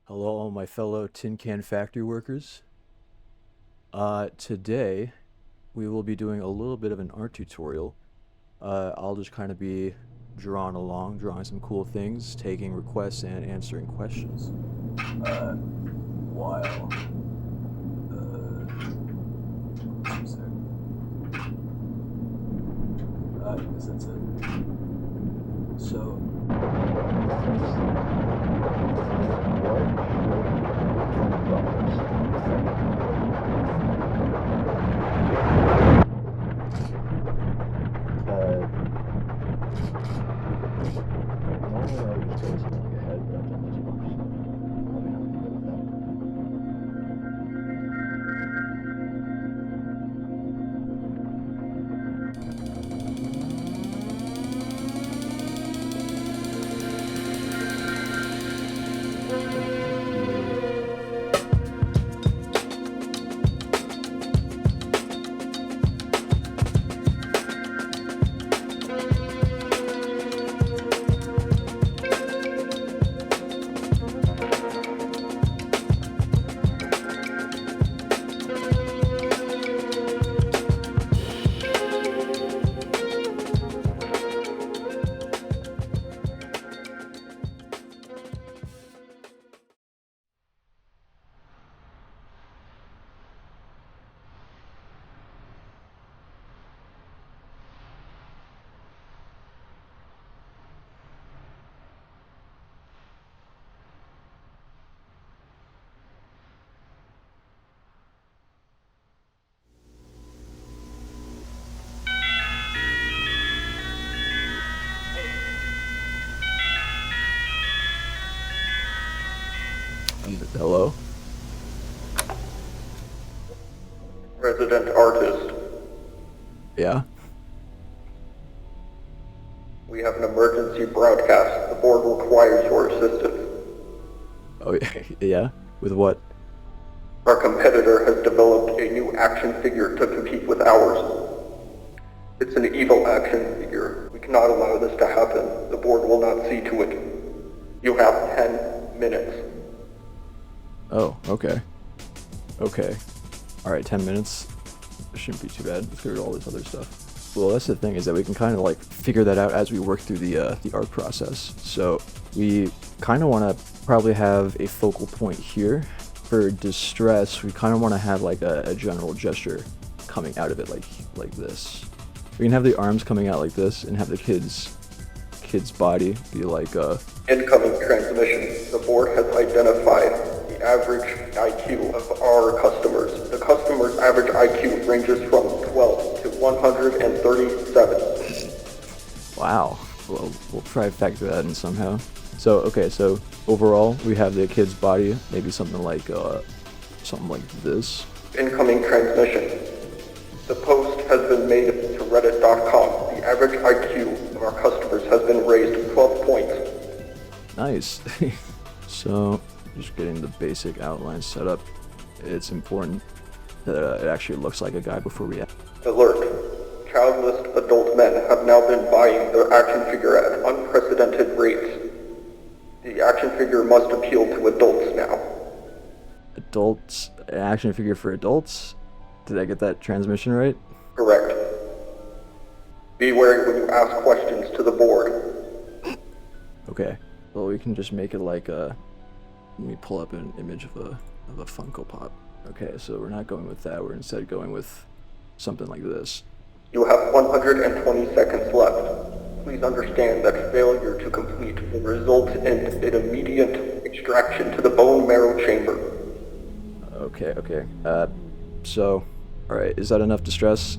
Hello, all my fellow tin can factory workers. Today we will be doing a little bit of an art tutorial. I'll just kind of be drawing along, drawing some cool things, taking requests and answering questions. While I guess that's it. So. Normally I would just go something like ahead, but I've done this once, so probably not gonna go with that. Hello? Resident artist, Yeah? we have an emergency broadcast. The board requires your assistance. Oh, yeah? With what? Our competitor has developed a new action figure to compete with ours. It's an evil action figure. We cannot allow this to happen. The board will not see to it. You have 10 minutes. Oh, okay. Okay. Alright, 10 minutes. Shouldn't be too bad. Let's get rid of all this other stuff. Well, that's the thing, is that we can kind of like figure that out as we work through the art process. So we kind of want to probably have a focal point here. For distress, we kind of want to have like a general gesture coming out of it, like this. We can have the arms coming out like this, and have the kid's body be like Incoming transmission. The board has identified the average IQ of our customers. The customer's average IQ ranges from 12 to 137. Wow. Well, we'll try to factor that in somehow. So, okay, so overall, we have the kid's body, maybe something like this. Incoming transmission. The post has been made to reddit.com. The average IQ of our customers has been raised 12 points. Nice. So, just getting the basic outline set up. It's important that it actually looks like a guy before we act. Alert. Childless adult men have now been buying their action figure at unprecedented rates. The action figure must appeal to adults now. Adults, an action figure for adults? Did I get that transmission right? Correct. Be wary when you ask questions to the board. Okay. Well, we can just make it like a... Let me pull up an image of a Funko Pop. Okay, so we're not going with that. We're instead going with something like this. You have 120 seconds left. Please understand that failure to complete will result in an immediate extraction to the bone marrow chamber. Okay. So, alright, is that enough distress?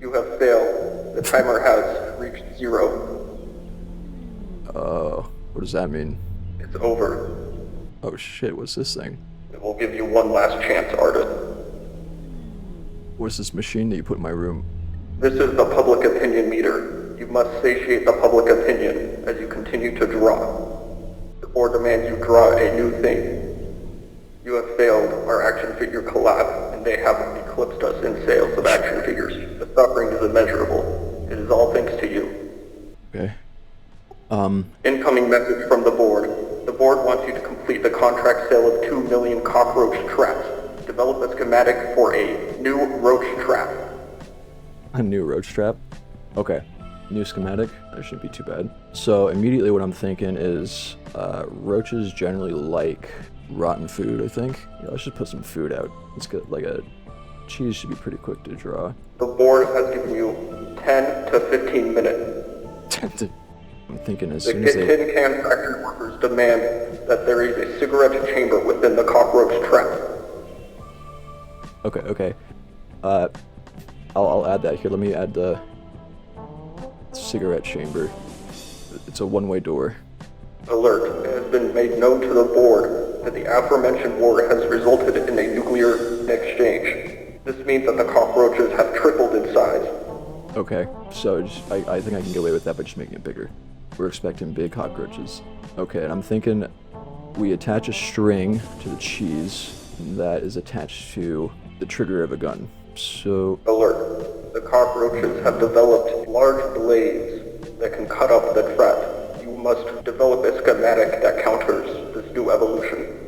You have failed. The timer has reached 0. What does that mean? It's over. Oh shit, what's this thing? It will give you one last chance, artist. What's this machine that you put in my room? This is the public opinion meter. You must satiate the public opinion as you continue to draw. The board demands you draw a new thing. You have failed our action figure collab, and they have eclipsed us in sales of action figures. The suffering is immeasurable. It is all thanks to you. Okay. Incoming message from the board. The board wants you to complete complete the contract sale of 2 million cockroach traps. Develop a schematic for a new roach trap. A new roach trap? Okay. New schematic? That shouldn't be too bad. So immediately what I'm thinking is roaches generally like rotten food, I think. Yeah, let's just put some food out. Let's get like a cheese should be pretty quick to draw. The board has given you 10 to 15 minutes. I'm thinking as The soon as tin they... can factory workers demand that there is a cigarette chamber within the cockroach trap. Okay. I'll add that here. Let me add the cigarette chamber. It's a one-way door. Alert. It has been made known to the board that the aforementioned war has resulted in a nuclear exchange. This means that the cockroaches have tripled in size. Okay, so I think I can get away with that by just making it bigger. We're expecting big cockroaches. Okay, and I'm thinking we attach a string to the cheese that is attached to the trigger of a gun. So... Alert. The cockroaches have developed large blades that can cut up the trap. You must develop a schematic that counters this new evolution.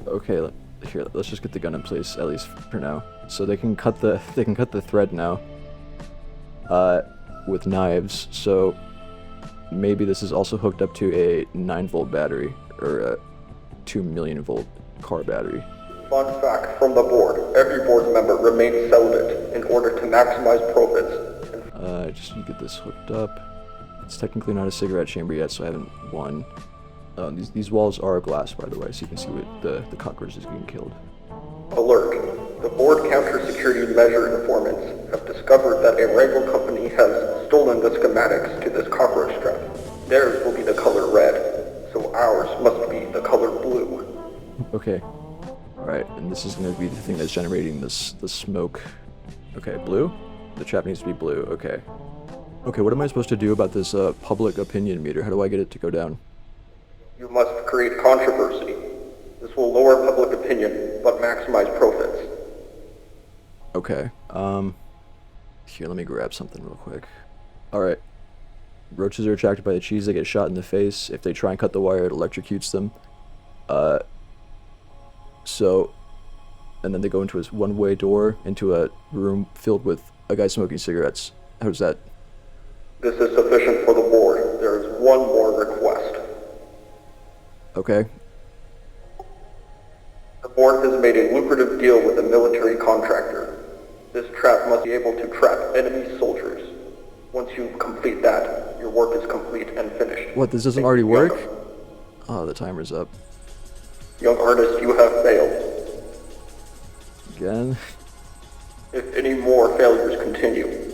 Okay, here, let's just get the gun in place, at least for now. So they can cut the thread now. With knives, so maybe this is also hooked up to a 9-volt battery, or a 2 million volt car battery. Fun fact from the board, every board member remains celibate in order to maximize profits. I just need to get this hooked up. It's technically not a cigarette chamber yet, so I haven't won. These walls are glass, by the way, so you can see what the cockroaches getting killed. Alert. The board counter-security measure informants have discovered that a rival company has stolen the schematics to this cockroach trap. Theirs will be the color red, so ours must be the color blue. Okay. Alright, and this is going to be the thing that's generating the smoke. Okay, blue? The trap needs to be blue, okay. Okay, what am I supposed to do about this public opinion meter? How do I get it to go down? You must create controversy. This will lower public opinion, but maximize profits. Okay, here, let me grab something real quick. Alright. Roaches are attracted by the cheese, they get shot in the face. If they try and cut the wire, it electrocutes them. And then they go into a one-way door into a room filled with a guy smoking cigarettes. How's that? This is sufficient for the board. There is one more request. Okay. The board has made a lucrative deal with a military contractor. This trap must be able to trap enemy soldiers. Once you complete that, your work is complete and finished. What, this doesn't already work? Oh, the timer's up. Young artist, you have failed. Again? If any more failures continue,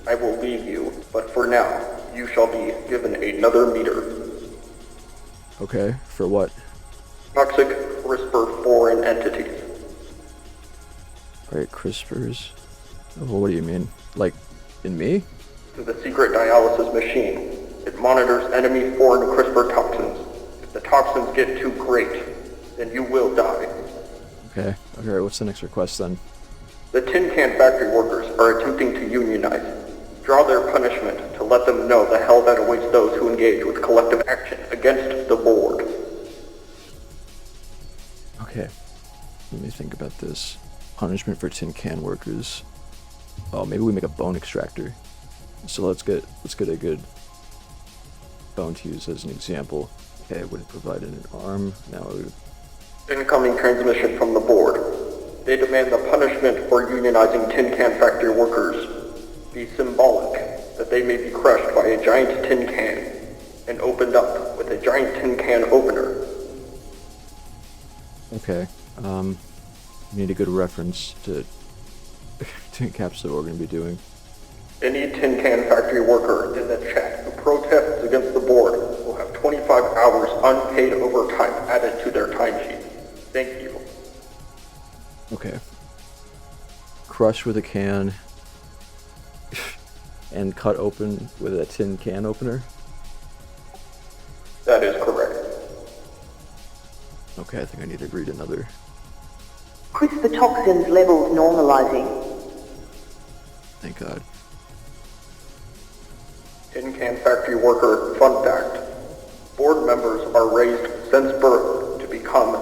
I will leave you, but for now, you shall be given another meter. Okay, for what? Toxic Crispr foreign entities. Alright, Crisprs. Oh, what do you mean? Like, in me? To the secret dialysis machine. It monitors enemy foreign Crispr toxins. If the toxins get too great, then you will die. Okay, what's the next request then? The tin can factory workers are attempting to unionize. Draw their punishment to let them know the hell that awaits those who engage with collective action against the board. Okay, let me think about this. Punishment for tin can workers. Oh, maybe we make a bone extractor. So let's get a good bone to use as an example. Okay, would it provide an arm? Now it would... Incoming transmission from the board. They demand the punishment for unionizing tin can factory workers be symbolic, that they may be crushed by a giant tin can and opened up with a giant tin can opener. Okay, we need a good reference to encapsulate what we're going to be doing. Any tin can factory worker in the chat who protests against the board will have 25 hours unpaid overtime added to their timesheet. Thank you. Okay. Crush with a can and cut open with a tin can opener? That is correct. Okay, I think I need to read another. Crispr toxins levels normalizing. Thank God. Tin can factory worker fun fact. Board members are raised since birth to be become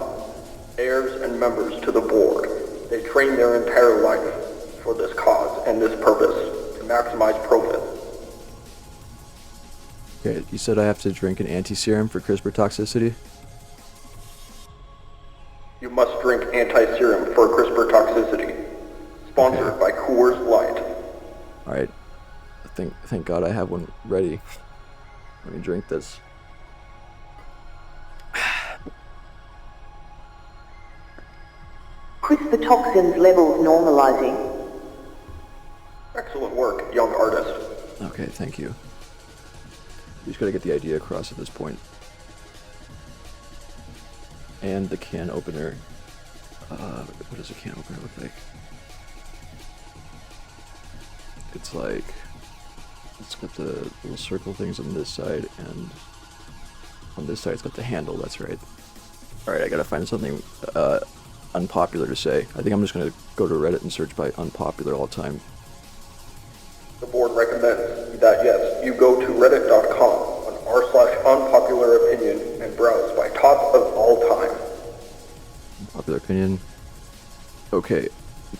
heirs and members to the board. They train their entire life for this cause and this purpose, to maximize profit. Okay, you said I have to drink an anti-serum for Crispr toxicity? You must drink anti-serum for Crispr toxicity. Sponsored by Coors Light. Alright. Thank God I have one ready. Let me drink this. Crispr toxins levels normalizing. Excellent work, young artist. Okay, thank you. You just gotta get the idea across at this point. And the can opener. What does a can opener look like? It's like... It's got the little circle things on this side, and on this side it's got the handle, that's right. Alright, I gotta find something unpopular to say. I think I'm just gonna go to Reddit and search by unpopular all the time. The board recommends that, yes, you go to reddit.com on r/unpopular opinion and browse by top of all time. Popular opinion. Okay.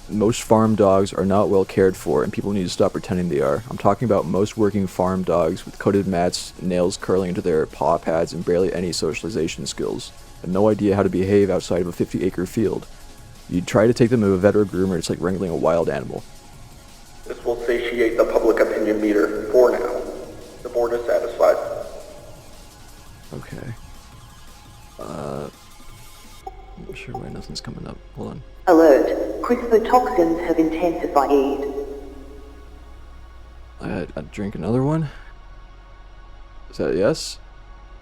Most farm dogs are not well cared for, and people need to stop pretending they are. I'm talking about most working farm dogs with coated mats, nails curling into their paw pads, and barely any socialization skills. And no idea how to behave outside of a 50-acre field. You try to take them to a vet or groomer, it's like wrangling a wild animal. This will satiate the public opinion meter for now. The board is satisfied. Okay. I'm not sure why nothing's coming up. Hold on. Alert. Crispr toxins have intensified. I'd drink another one? Is that a yes?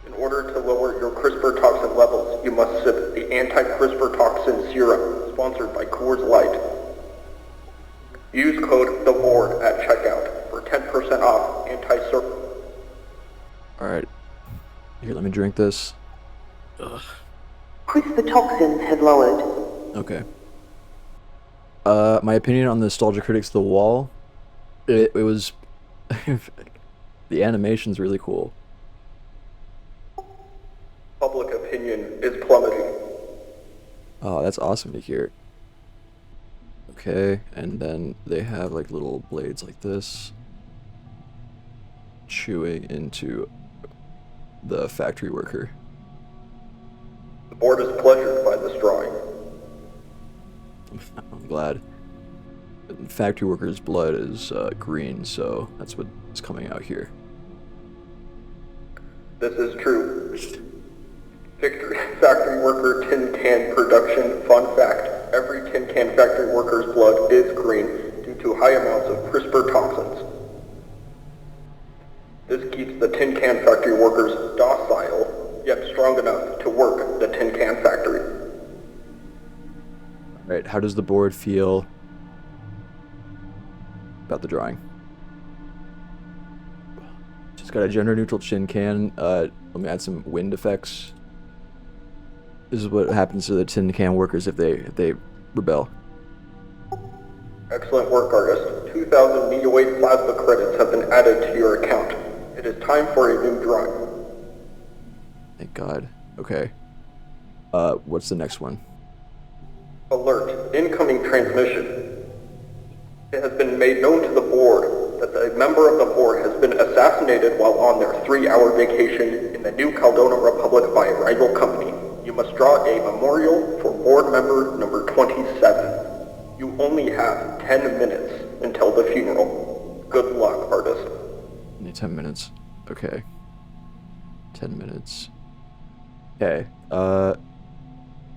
In order to lower your Crispr toxin levels, you must sip the anti-Crispr toxin serum, sponsored by Coors Light. Use code THEBOARD at checkout for 10% off anti-syrup. Alright. Here, let me drink this. Ugh. Crispr toxins have lowered. Okay. My opinion on the Nostalgia Critics The Wall, it was... the animation's really cool. Public opinion is plummeting. Oh, that's awesome to hear. Okay, and then they have like little blades like this, chewing into the factory worker. The board is pleasured by this drawing. I'm glad. Factory worker's blood is green, so that's what's coming out here. This is true. Factory worker tin can production. Fun fact. Every tin can factory worker's blood is green due to high amounts of Crispr toxins. This keeps the tin can factory workers docile, yet strong enough to work the tin can factory. Alright, how does the board feel about the drawing? Just got a gender-neutral tin can. Let me add some wind effects. This is what happens to the tin can workers if they rebel. Excellent work, artist. 2,000 media-weight plasma credits have been added to your account. It is time for a new drawing. Thank God. Okay. What's the next one? Alert. Incoming transmission. It has been made known to the board that a member of the board has been assassinated while on their 3-hour vacation in the New Caledonia Republic by a rival company. You must draw a memorial for board member number 27. You only have 10 minutes until the funeral. Good luck, artist. Only 10 minutes. Okay. 10 minutes. Okay.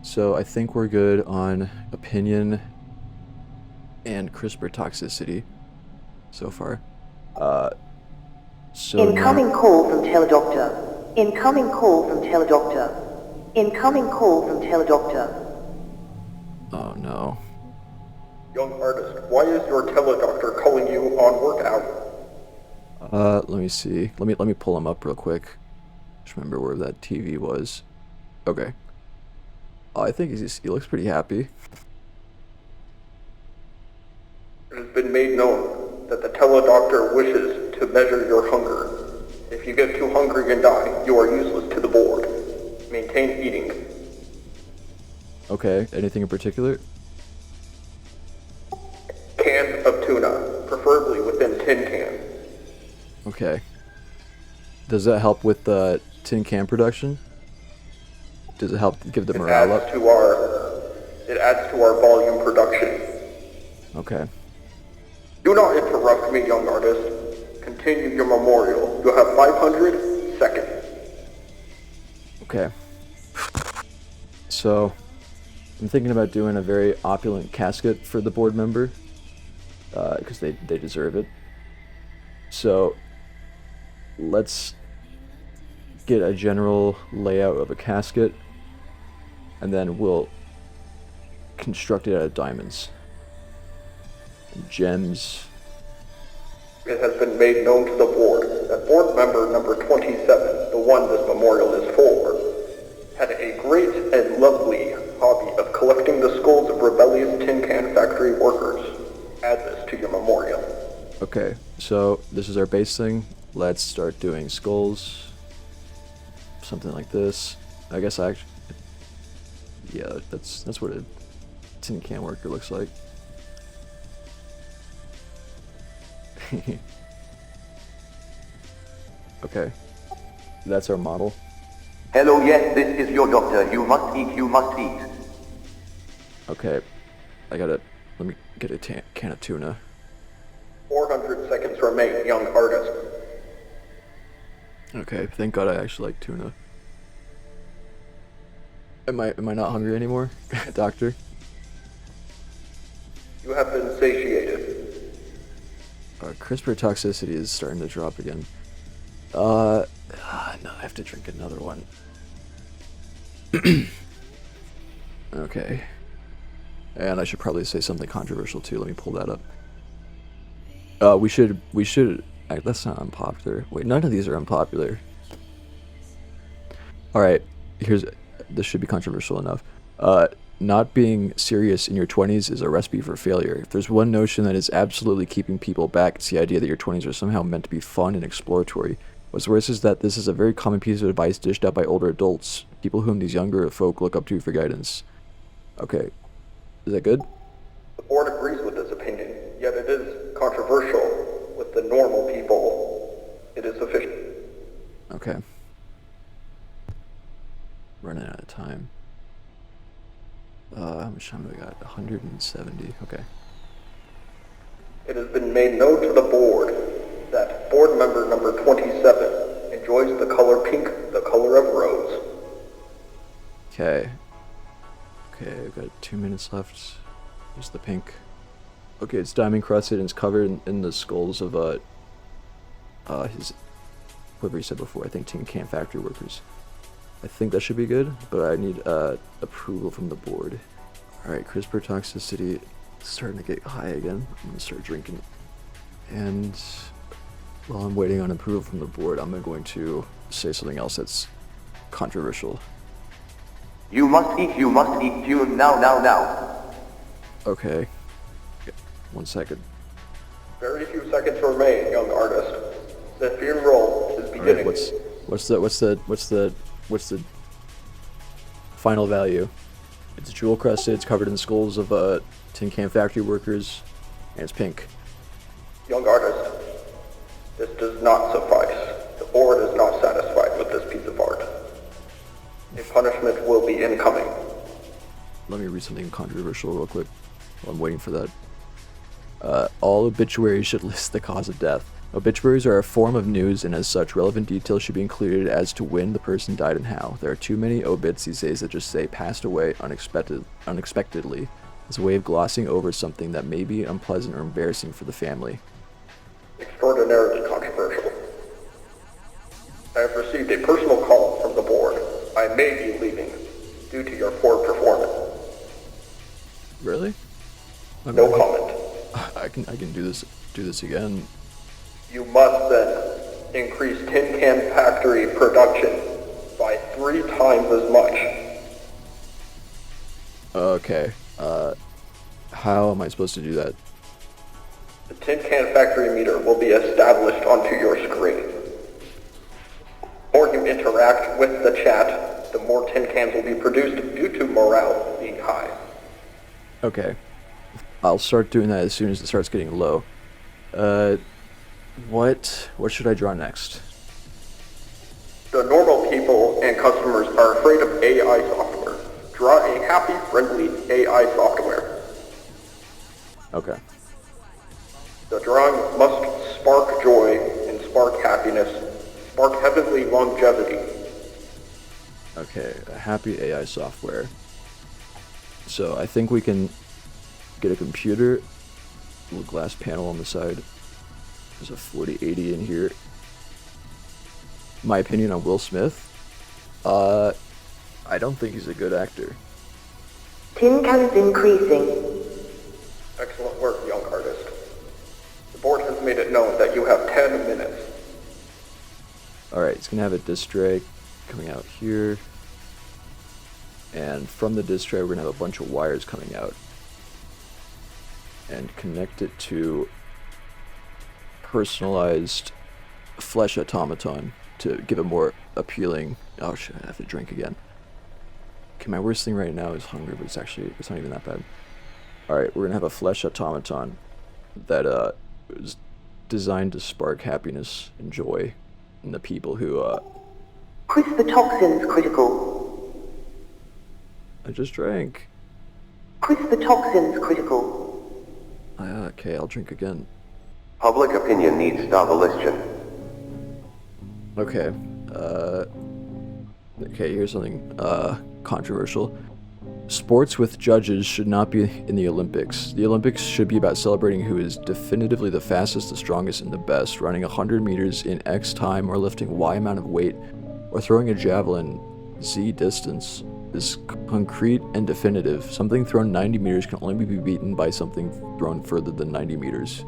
So I think we're good on opinion and CRISPR toxicity so far. Incoming call from teledoctor. Incoming call from teledoctor. Incoming call from teledoctor. Oh no. Young artist, why is your teledoctor calling you on work hours? Let me see. Let me pull him up real quick. Just remember where that TV was. Okay. Oh, I think he looks pretty happy. It has been made known that the teledoctor wishes to measure your hunger. If you get too hungry and die, you are useless to the board. Maintain eating. Okay, anything in particular? Cans of tuna, preferably within tin cans. Okay. Does that help with the tin can production? Does it help give the morale up? It adds to our volume production. Okay. Do not interrupt me, young artist. Continue your memorial. You have 500 seconds. Okay. So, I'm thinking about doing a very opulent casket for the board member, because they deserve it. So, let's get a general layout of a casket, and then we'll construct it out of diamonds, gems. It has been made known to the board that board member number 27, the one this memorial is for, had a great and lovely hobby of collecting the skulls of rebellious tin can factory workers. Add this to your memorial. Okay, so this is our base thing. Let's start doing skulls. Something like this. I guess yeah, that's what a tin can worker looks like. Okay, that's our model. Hello, yes, this is your doctor. You must eat, you must eat. Okay, let me get a can of tuna. 400 seconds remain, young artist. Okay, thank God I actually like tuna. Am I not hungry anymore, doctor? You have been satiated. Crispr toxicity is starting to drop again. No, I have to drink another one. Okay. And I should probably say something controversial too. Let me pull that up. We should, that's not unpopular. Wait, none of these are unpopular. Alright, this should be controversial enough. Not being serious in your 20s is a recipe for failure. If there's one notion that is absolutely keeping people back, it's the idea that your 20s are somehow meant to be fun and exploratory. What's worse is that this is a very common piece of advice dished out by older adults, people whom these younger folk look up to for guidance. Okay, is that good? The board agrees with this opinion, yet it is controversial with the normal people. It is sufficient. Okay. Running out of time. How much time do we got? 170. Okay. It has been made known to the board that board member number 27 enjoys the color pink, the color of rose. Okay. Okay, I've got 2 minutes left. Here's the pink. Okay, it's diamond crusted and it's covered in the skulls of his, whoever he said before, I think tin can factory workers. I think that should be good, but I need approval from the board. Alright, Crispr toxicity is starting to get high again. I'm gonna start drinking. And while I'm waiting on approval from the board, I'm going to say something else that's controversial. You must eat, you now. Okay. 1 second. Very few seconds remain, young artist. The funeral is beginning. Alright, what's the final value? It's jewel crusted, it's covered in skulls of tin can factory workers, and it's pink. Young artist, this does not suffice. The board is not satisfied with this piece of art. A punishment will be incoming. Let me read something controversial real quick while I'm waiting for that. All obituaries should list the cause of death. Obituaries are a form of news, and as such, relevant details should be included as to when the person died and how. There are too many obits these days that just say passed away unexpectedly as a way of glossing over something that may be unpleasant or embarrassing for the family. Extraordinarily controversial. I have received a personal call from the board. I may be leaving due to your poor performance. Really? No comment. I can do this again. You must then increase tin can factory production by 3 times as much. Okay. How am I supposed to do that? The tin can factory meter will be established onto your screen. The more you interact with the chat, the more tin cans will be produced due to morale being high. Okay. I'll start doing that as soon as it starts getting low. What should I draw next? The normal people and customers are afraid of AI software. Draw a happy, friendly AI software. Okay. The drawing must spark joy and spark happiness, spark heavenly longevity. Okay, a happy AI software. So I think we can get a computer, little glass panel on the side. There's a 4080 in here. My opinion on Will Smith? I don't think he's a good actor. Tin cans increasing. Excellent work, young artist. The board has made it known that you have 10 minutes. Alright, it's gonna have a disc tray coming out here. And from the disc tray, we're gonna have a bunch of wires coming out. And connect it to personalized flesh automaton to give a more appealing. Oh shit, I have to drink again. Okay, my worst thing right now is hunger, but it's not even that bad. Alright, we're gonna have a flesh automaton that is designed to spark happiness and joy in the people who Crispr toxins critical. I just drank. Crispr toxins critical. Okay, I'll drink again. Public opinion needs abolition. Okay, okay, here's something controversial. Sports with judges should not be in the Olympics. The Olympics should be about celebrating who is definitively the fastest, the strongest, and the best, running 100 meters in X time, or lifting Y amount of weight, or throwing a javelin Z distance is concrete and definitive. Something thrown 90 meters can only be beaten by something thrown further than 90 meters.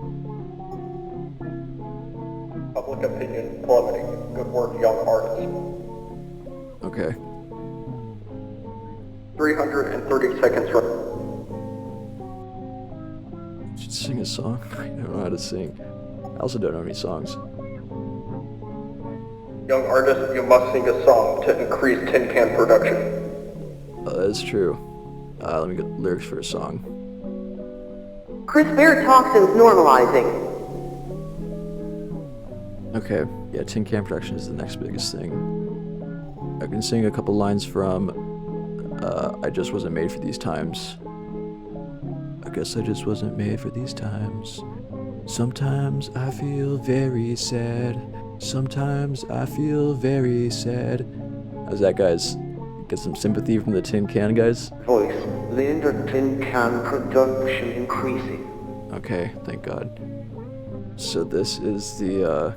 Public opinion plummeting. Good work, young artist. Okay. 330 seconds Should sing a song? I don't know how to sing. I also don't know any songs. Young artist, you must sing a song to increase tin can production. That's true. Let me get lyrics for a song. Crispr toxins normalizing. Okay, yeah, tin can production is the next biggest thing. I can sing a couple lines from I Just Wasn't Made for These Times. I guess I just wasn't made for these times. Sometimes I feel very sad. Sometimes I feel very sad. How's that, guys? Get some sympathy from the tin can, guys? Voice, Linder tin can production increasing. Okay, thank God. So this is the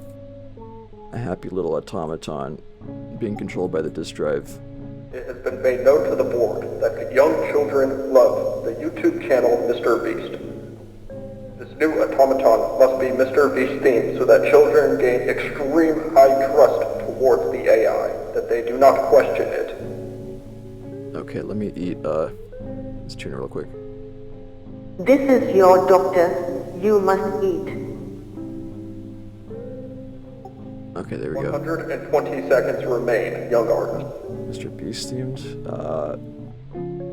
a happy little automaton being controlled by the disk drive. It has been made known to the board that young children love the YouTube channel Mr. Beast. This new automaton must be Mr. Beast themed so that children gain extreme high trust towards the AI, that they do not question it. Okay, let me eat this tuna real quick. This is your doctor. You must eat. Okay, there we go. 120 seconds remain, young artist. Mr. Beast themed.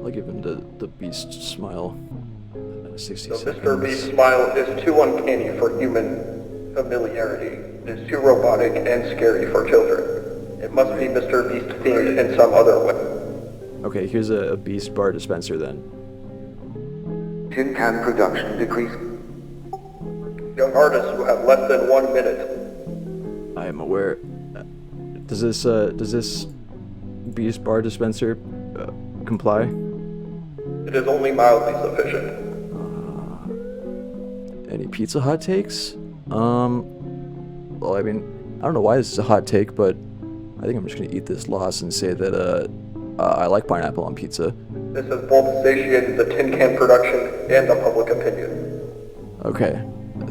I'll give him the Beast smile. 60 The seconds. Mr. Beast smile is too uncanny for human familiarity. It is too robotic and scary for children. It must be Mr. Beast themed in some other way. Okay, here's a Beast bar dispenser then. Tin can production decrease. Young artists, you have less than 1 minute. I am aware. Does this Beast bar dispenser comply? It is only mildly sufficient. Any Pizza Hut takes? Well, I mean, I don't know why this is a hot take, but I think I'm just gonna eat this loss and say that I like pineapple on pizza. This has both satiated the tin can production and the public opinion. Okay,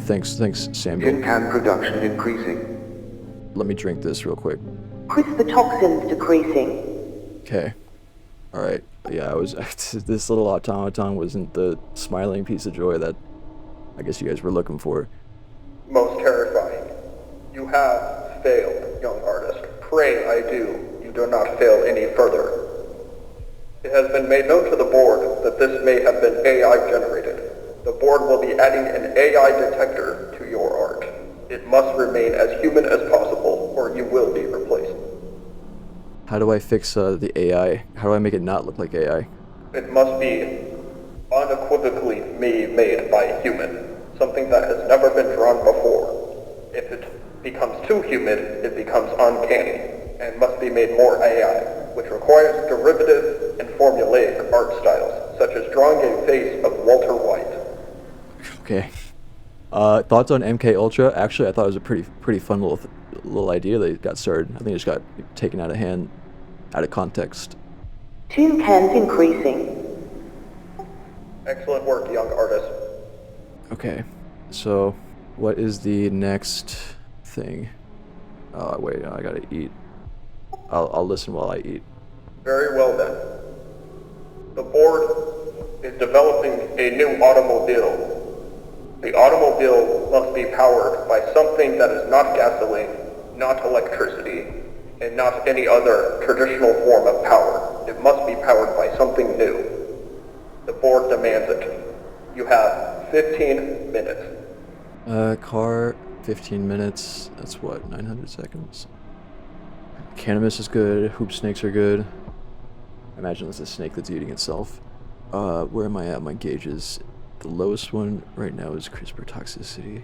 thanks, Samuel. Tin can production increasing. Let me drink this real quick. Crispr toxins decreasing. Okay. All right. Yeah, this little automaton wasn't the smiling piece of joy that I guess you guys were looking for. Most terrifying. You have failed, young artist. Pray I do. You do not fail any further. It has been made known to the board that this may have been AI generated. The board will be adding an AI detector to your art. It must remain as human as possible, or you will be replaced. How do I fix the AI? How do I make it not look like AI? It must be unequivocally made by a human, something that has never been drawn before. If it becomes too human, it becomes uncanny, and must be made more AI, which requires derivative and formulaic art styles, such as drawing a face of Walter White. Okay. Thoughts on MK Ultra? Actually, I thought it was a pretty fun little idea they got started. I think it just got taken out of hand, out of context. Tin cans increasing. Excellent work, young artist. Okay. So, what is the next thing? Wait, I gotta eat. I'll listen while I eat. Very well then. The board is developing a new automobile. The automobile must be powered by something that is not gasoline, not electricity, and not any other traditional form of power. It must be powered by something new. The board demands it. You have 15 minutes. Car, 15 minutes. That's what, 900 seconds? Cannabis is good. Hoop snakes are good. I imagine it's a snake that's eating itself. Where am I at? My gauges. The lowest one right now is Crispr Toxicity.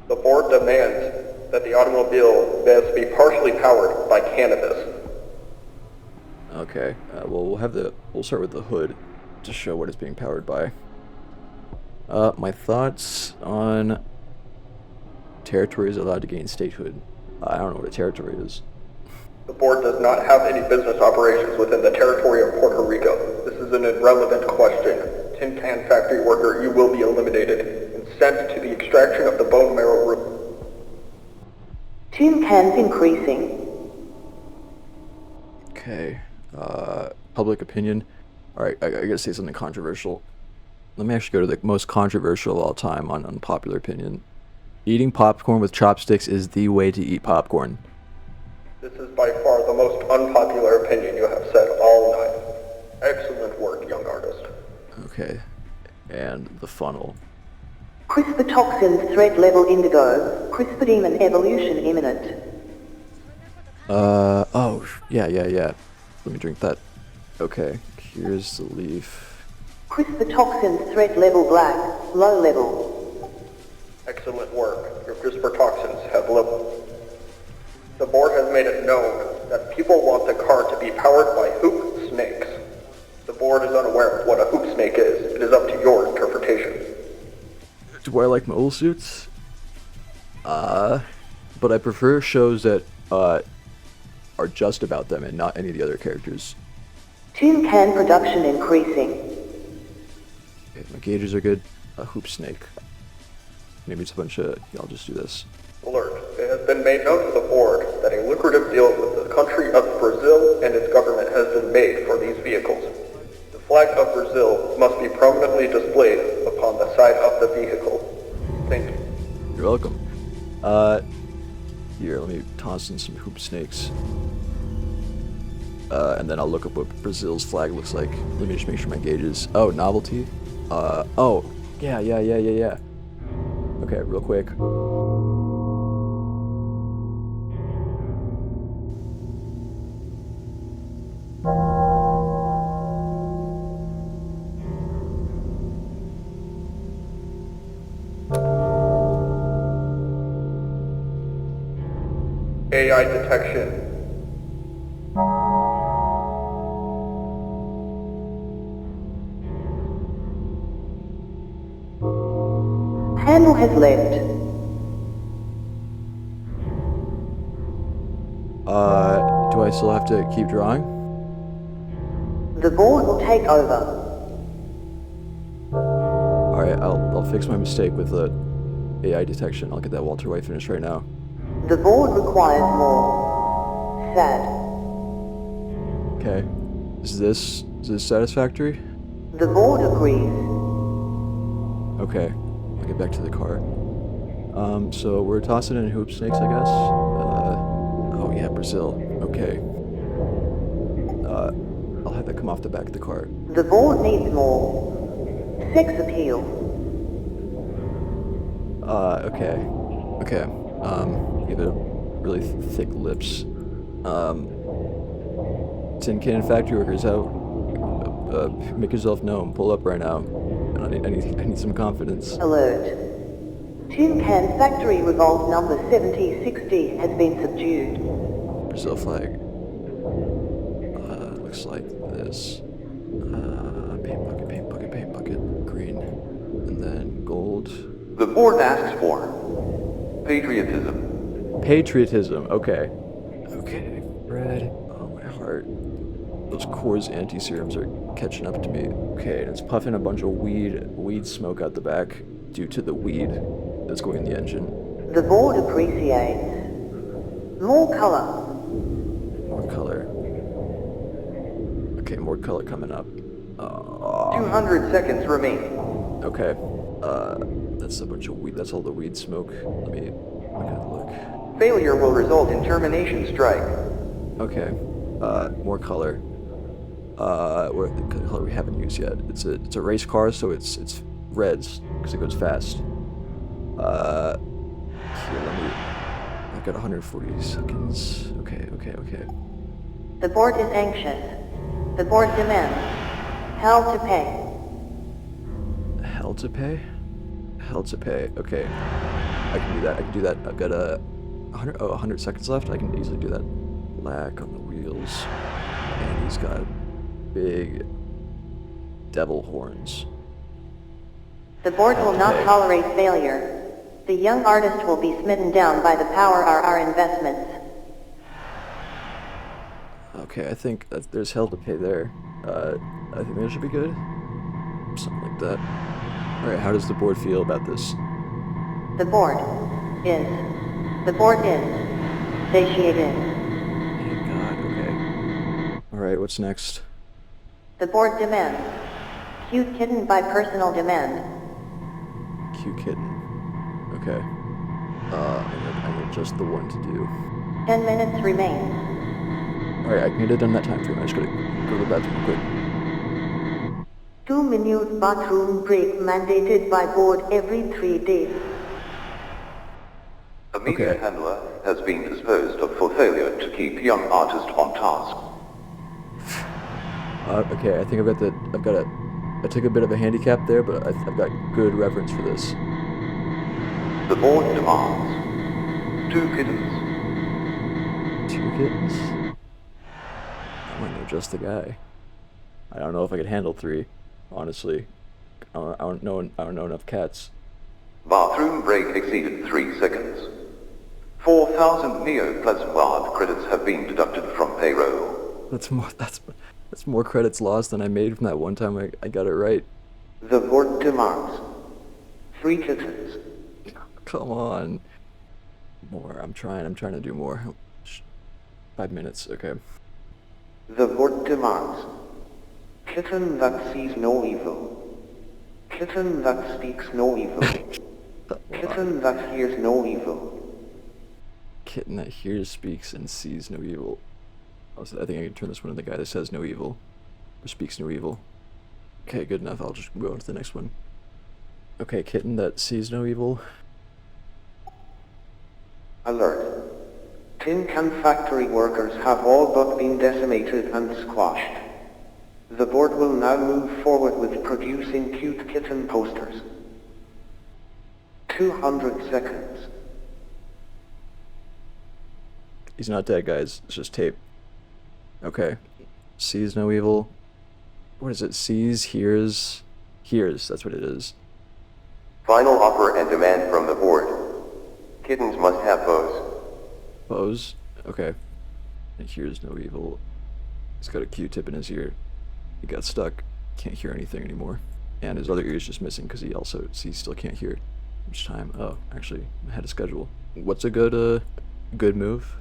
The board demands that the automobile must be partially powered by cannabis. Okay. Well, we'll start with the hood to show what it's being powered by. My thoughts on territories allowed to gain statehood. I don't know what a territory is. The board does not have any business operations within the territory of Puerto Rico. This is an irrelevant question. Tin can factory worker, you will be eliminated and sent to the extraction of the bone marrow room. Tin cans increasing. Okay. Public opinion. Alright, I gotta say something controversial. Let me actually go to the most controversial of all time on unpopular opinion. Eating popcorn with chopsticks is the way to eat popcorn. This is by far the most unpopular opinion you have said all night. Excellent work, young artist. Okay. And the funnel. Crispr toxins threat level indigo. Crispr demon evolution imminent. Oh, yeah. Let me drink that. Okay, here's the leaf. Crispr toxins threat level black. Low level. Excellent work. Your CRISPR toxins have leveled. The board has made it known that people want the car to be powered by hoop snakes. The board is unaware of what a hoop snake is. It is up to your interpretation. Do I like mobile suits? But I prefer shows that are just about them and not any of the other characters. Tin can production increasing. Okay, my gauges are good. A hoop snake. Maybe it's a bunch of... Yeah, I'll just do this. Alert. It has been made known to the board that a lucrative deal with the country of Brazil and its government has been made for these vehicles. The flag of Brazil must be prominently displayed upon the side of the vehicle. Thank you. You're welcome. Here, let me toss in some hoop snakes. And then I'll look up what Brazil's flag looks like. Let me just make sure my gauges... Oh, novelty? Oh. Yeah. Okay, real quick. AI detection. Handle has left. Do I still have to keep drawing? The board will take over. Alright, I'll fix my mistake with the AI detection. I'll get that Walter White finished right now. The board requires more. Sad. Okay. Is this satisfactory? The board agrees. Okay. I'll get back to the car. So we're tossing in hoop snakes, I guess. Oh yeah, Brazil. Okay. that come off the back of the car. The board needs more sex appeal. Okay. Okay. Give it really thick lips. Tin can factory workers out. Make yourself known. Pull up right now. I need some confidence. Alert. Tin Can Factory Revolt number 7060 has been subdued. Brazil flag. Looks like this. Paint bucket, green, and then gold. The board asks for patriotism. Patriotism. Okay. Okay. Red. Oh my heart. Those Coors anti-serums are catching up to me. Okay, and it's puffing a bunch of weed smoke out the back due to the weed that's going in the engine. The board appreciates more color. More color. Okay, more color coming up. 200 seconds remaining. Okay. That's a bunch of weed. That's all the weed smoke. Let me look. Failure will result in termination strike. Okay. More color. What the color we haven't used yet? It's a race car, so it's reds because it goes fast. Here, I've got 140 seconds. Okay. The board is anxious. The board demands hell to pay. Hell to pay? Hell to pay. Okay. I can do that. I've got 100 seconds left. I can easily do that. Black on the wheels. And he's got big devil horns. The board will not tolerate failure. The young artist will be smitten down by the power of our investments. Okay, I think there's hell to pay there. I think that should be good. Something like that. Alright, how does the board feel about this? The board is satiated. Thank God, okay. Alright, what's next? The board demands cute kitten by personal demand. Cute kitten. Okay. I need just the one to do. 10 minutes remain. Alright, I can get it done that time frame. I just gotta go to the bathroom quick. 2-minute bathroom break mandated by board every 3 days. A media Okay. handler has been disposed of for failure to keep young artist on task. Okay, I think I took a bit of a handicap there, but I've got good reference for this. The board demands 2 kittens. 2 kittens? I might know just the guy. I don't know if I could handle 3, honestly. I don't know enough cats. Bathroom break exceeded 3 seconds. 4,000 Neo-Plasmard credits have been deducted from payroll. That's more credits lost than I made from that one time I got it right. The board demands 3 kittens. Come on. More. I'm trying to do more. 5 minutes, okay. The board demands kitten that sees no evil. Kitten that speaks no evil. Kitten that hears no evil. Kitten that hears, speaks, and sees no evil. I think I can turn this one into the guy that says no evil. Or speaks no evil. Okay, good enough. I'll just go on to the next one. Okay, kitten that sees no evil. Alert. Tin Can Factory workers have all but been decimated and squashed. The board will now move forward with producing cute kitten posters. 200 seconds. He's not dead, guys. It's just tape. Okay. Sees no evil. What is it? Sees, hears. Hears, that's what it is. Final offer and demand from the board. Kittens must have bows. Bows? Okay. It hears no evil. He's got a Q-tip in his ear. He got stuck. Can't hear anything anymore. And his other ear is just missing because he still can't hear. Which time? Oh, actually, I had a schedule. What's a good move?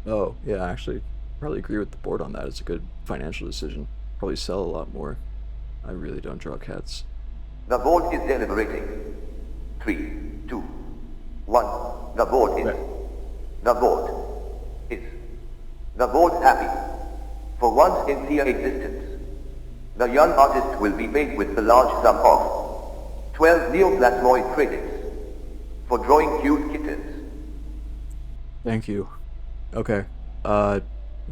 Oh, yeah, actually, probably agree with the board on that. It's a good financial decision. Probably sell a lot more. I really don't draw cats. The board is deliberating. 3, 2, 1. The board is. Right. The board is. The board happy. For once in their existence, The young artist will be paid with the large sum of 12 neoplasmoid credits for drawing cute kittens. Thank you. Okay.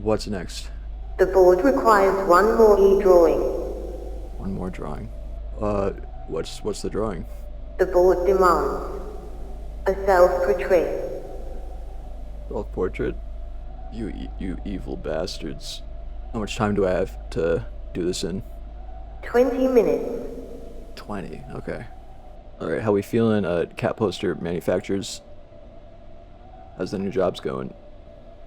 What's next? The board requires one more e-drawing. One more drawing. What's the drawing? The board demands a self-portrait. Self-portrait? You evil bastards. How much time do I have to do this in? 20 minutes. 20, okay. Alright, how we feeling, cat poster manufacturers? How's the new jobs going?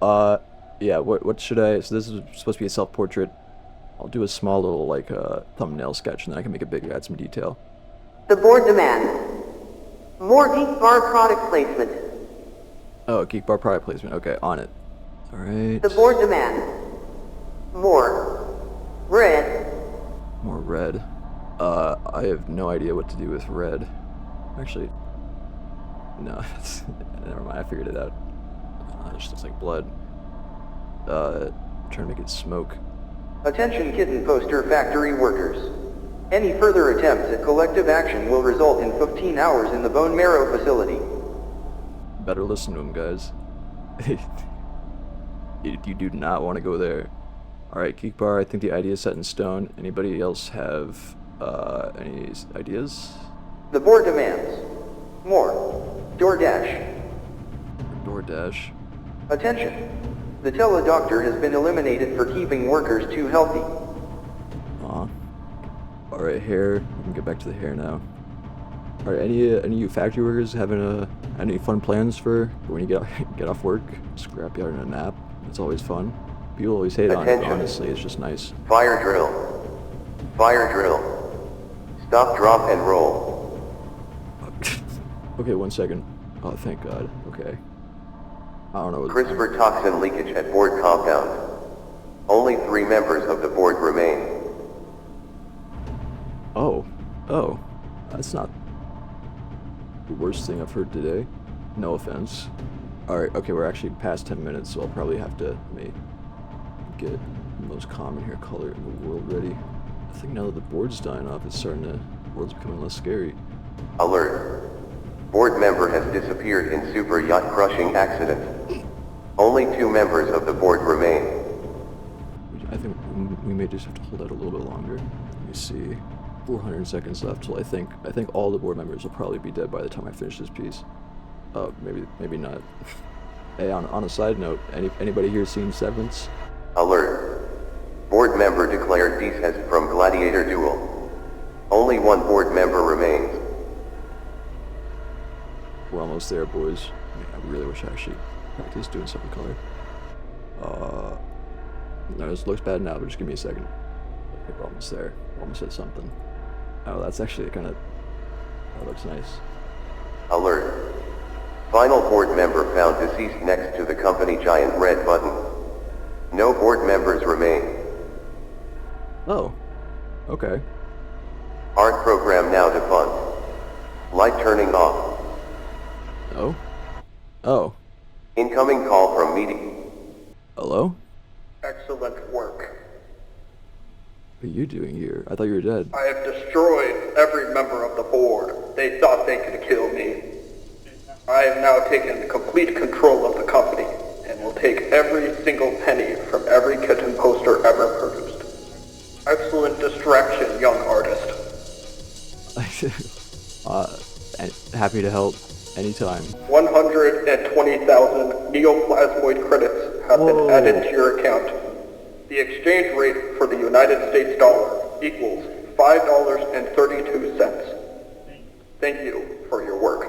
Yeah, what should I... So this is supposed to be a self-portrait. I'll do a small little, like, thumbnail sketch, and then I can make it bigger, add some detail. The board demands more Geek Bar product placement. Oh, Geek Bar product placement, okay, on it. Alright. The board demands more red. More red. I have no idea what to do with red. Actually, no, never mind, I figured it out. It just looks like blood. Trying to make it smoke. Attention kitten poster factory workers. Any further attempts at collective action will result in 15 hours in the bone marrow facility. Better listen to him, guys. You do not want to go there. Alright, Geek Bar, I think the idea is set in stone. Anybody else have, any ideas? The board demands more DoorDash. DoorDash. Attention. The teledoctor has been eliminated for keeping workers too healthy. Alright, hair. We can get back to the hair now. Alright, any of you factory workers having any fun plans for when you get off work? Scrap yard and a nap. It's always fun. People always hate on it, Attention. honestly, it's just nice. Fire drill. Fire drill. Stop, drop, and roll. Okay, 1 second. Oh, thank God. Okay. I don't know what... Crispr toxin leakage at board compound. Only 3 members of the board remain. Oh, that's not the worst thing I've heard today. No offense. Alright, okay, we're actually past 10 minutes, so I'll probably have to get the most common hair color in the world ready. I think now that the board's dying off, the board's becoming less scary. Alert. Board member has disappeared in super yacht crushing accident. Only 2 members of the board remain. I think we may just have to hold out a little bit longer. Let me see. 400 seconds left till I think all the board members will probably be dead by the time I finish this piece. Maybe not. Hey, on a side note, anybody here seen Severance? Alert. Board member declared deceased from gladiator duel. Only 1 board member remains. We're almost there, boys. I really wish I actually practiced doing something color. No, this looks bad now, but just give me a second. Okay, we're almost there. We're almost at something. Oh, that's actually that looks nice. Alert. Final board member found deceased next to the company giant red button. No board members remain. Oh, okay. Art program now defunct. Light turning off. Oh. Incoming call from meeting. Hello? Excellent work. What are you doing here? I thought you were dead. I have destroyed every member of the board. They thought they could kill me. I have now taken complete control of the company and will take every single penny from every kitten poster ever produced. Excellent distraction, young artist. Happy to help anytime. 120,000 neoplasmoid credits have been added to your account. The exchange rate for the United States dollar equals $5.32. Thank you for your work.